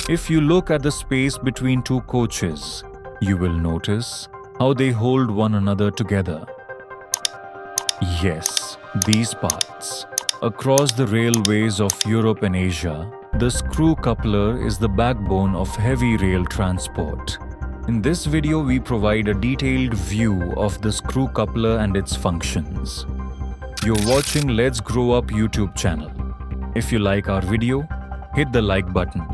If you look at the space between two coaches, you will notice how they hold one another together. Yes, these parts. Across the railways of Europe and Asia, the screw coupler is the backbone of heavy rail transport. In this video, we provide a detailed view of the screw coupler and its functions. You're watching Let's Grow Up YouTube channel. If you like our video, hit the like button.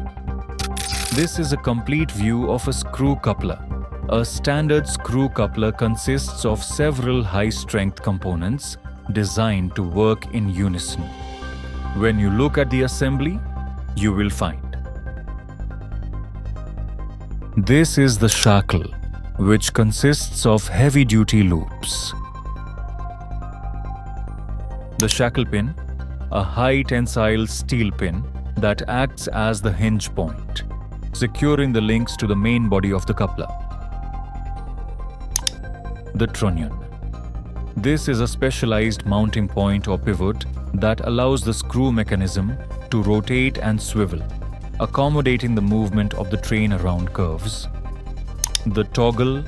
This is a complete view of a screw coupler. A standard screw coupler consists of several high-strength components designed to work in unison. When you look at the assembly, you will find. This is the shackle, which consists of heavy-duty loops. The shackle pin, a high-tensile steel pin that acts as the hinge point, securing the links to the main body of the coupler. The trunnion. This is a specialized mounting point or pivot that allows the screw mechanism to rotate and swivel, accommodating the movement of the train around curves. The toggle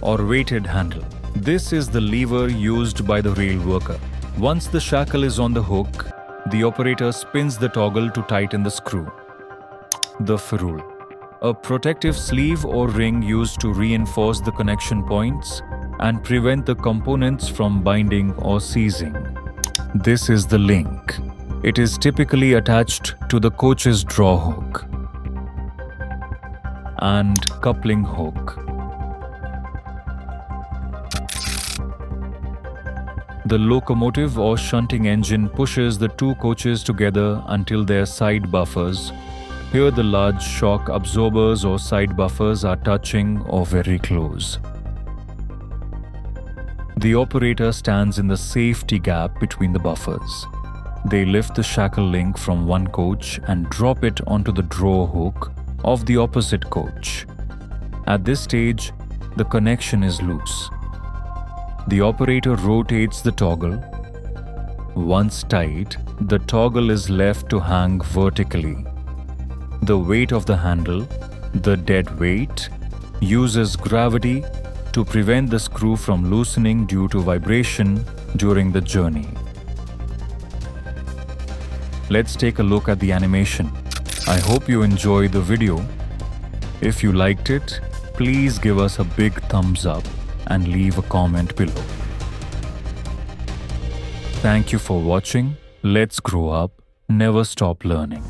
or weighted handle. This is the lever used by the rail worker. Once the shackle is on the hook, the operator spins the toggle to tighten the screw. The ferrule. A protective sleeve or ring used to reinforce the connection points and prevent the components from binding or seizing. This is the link. It is typically attached to the coach's draw hook and coupling hook. The locomotive or shunting engine pushes the two coaches together until their side buffers. Here the large shock absorbers or side buffers are touching or very close. The operator stands in the safety gap between the buffers. They lift the shackle link from one coach and drop it onto the draw hook of the opposite coach. At this stage, the connection is loose. The operator rotates the toggle. Once tight, the toggle is left to hang vertically. The weight of the handle, the dead weight, uses gravity to prevent the screw from loosening due to vibration during the journey. Let's take a look at the animation. I hope you enjoyed the video. If you liked it, please give us a big thumbs up and leave a comment below. Thank you for watching. Let's grow up, never stop learning.